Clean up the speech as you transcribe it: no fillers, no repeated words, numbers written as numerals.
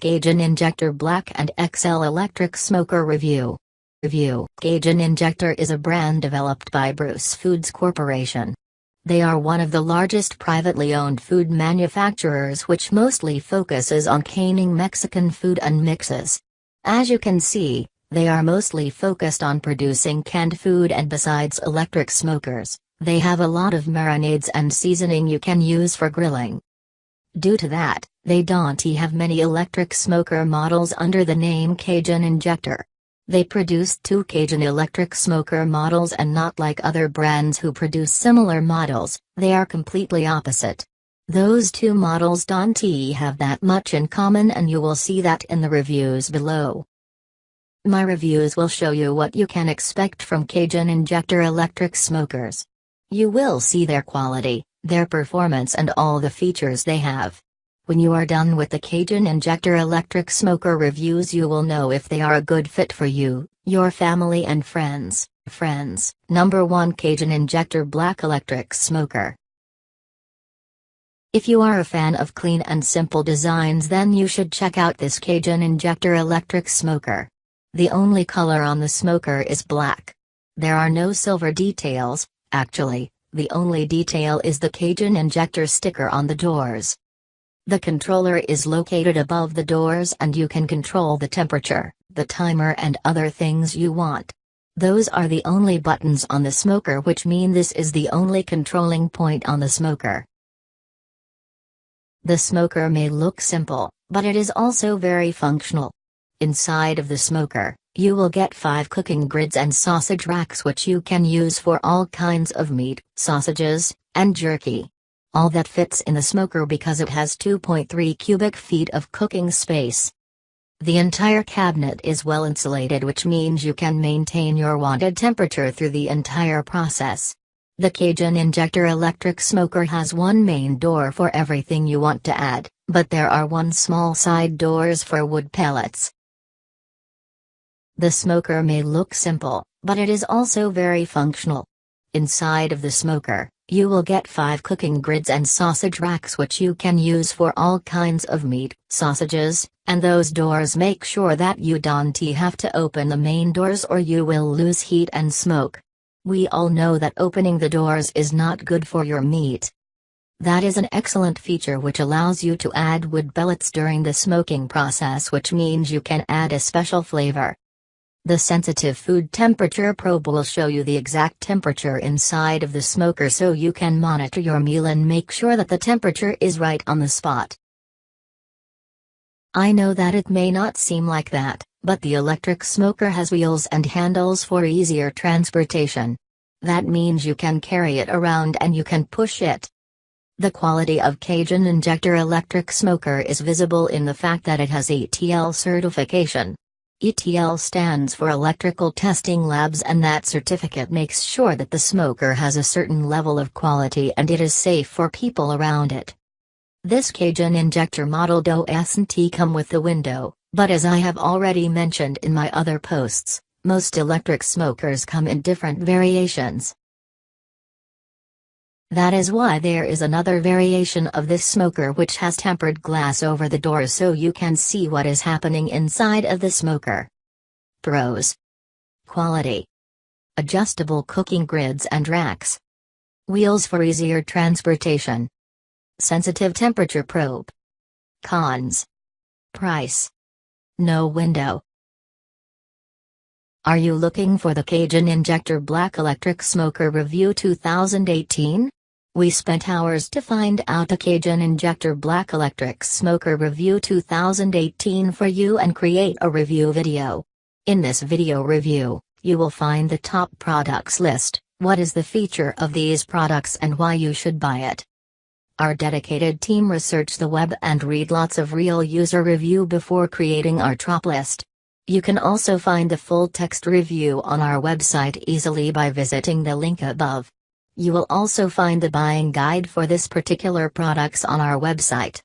Cajun Injector Black and XL Electric Smoker Review. Cajun Injector is a brand developed by Bruce Foods Corporation. They are one of the largest privately owned food manufacturers which mostly focuses on canning Mexican food and mixes. As you can see, they are mostly focused on producing canned food, and besides electric smokers, they have a lot of marinades and seasoning you can use for grilling. Due to that, they don't have many electric smoker models under the name Cajun Injector. They produce 2 Cajun electric smoker models, and not like other brands who produce similar models, they are completely opposite. Those 2 models don't have that much in common, and you will see that in the reviews below. My reviews will show you what you can expect from Cajun Injector electric smokers. You will see their quality, their performance, and all the features they have. When you are done with the Cajun Injector electric smoker reviews, you will know if they are a good fit for you, your family and friends. Number 1, Cajun Injector Black Electric Smoker. If you are a fan of clean and simple designs, then you should check out this Cajun Injector electric smoker. The only color on the smoker is black. There are no silver details. Actually, the only detail is the Cajun Injector sticker on the doors. The controller is located above the doors, and you can control the temperature, the timer, and other things you want. Those are the only buttons on the smoker, which mean this is the only controlling point on the smoker. The smoker may look simple, but it is also very functional. Inside of the smoker, you will get 5 cooking grids and sausage racks which you can use for all kinds of meat, sausages, and jerky. All that fits in the smoker because it has 2.3 cubic feet of cooking space. The entire cabinet is well insulated, which means you can maintain your wanted temperature through the entire process. The Cajun Injector electric smoker has 1 main door for everything you want to add, but there are 1 small side doors for wood pellets. The smoker may look simple, but it is also very functional. Inside of the smoker, you will get 5 cooking grids and sausage racks which you can use for all kinds of meat, sausages, and those doors make sure that you don't have to open the main doors or you will lose heat and smoke. We all know that opening the doors is not good for your meat. That is an excellent feature which allows you to add wood pellets during the smoking process, which means you can add a special flavor. The sensitive food temperature probe will show you the exact temperature inside of the smoker, so you can monitor your meal and make sure that the temperature is right on the spot. I know that it may not seem like that, but the electric smoker has wheels and handles for easier transportation. That means you can carry it around and you can push it. The quality of Cajun Injector electric smoker is visible in the fact that it has ETL certification. ETL stands for Electrical Testing Labs, and that certificate makes sure that the smoker has a certain level of quality and it is safe for people around it. This Cajun Injector model doesn't come with the window, but as I have already mentioned in my other posts, most electric smokers come in different variations. That is why there is another variation of this smoker which has tempered glass over the doors so you can see what is happening inside of the smoker. Pros: quality, adjustable cooking grids and racks, wheels for easier transportation, sensitive temperature probe. Cons: price, no window. Are you looking for the Cajun Injector Black Electric Smoker Review 2018? We spent hours to find out the Cajun Injector Black Electric Smoker Review 2018 for you and create a review video. In this video review, you will find the top products list, what is the feature of these products and why you should buy it. Our dedicated team researched the web and read lots of real user review before creating our top list. You can also find the full text review on our website easily by visiting the link above. You will also find the buying guide for this particular products on our website.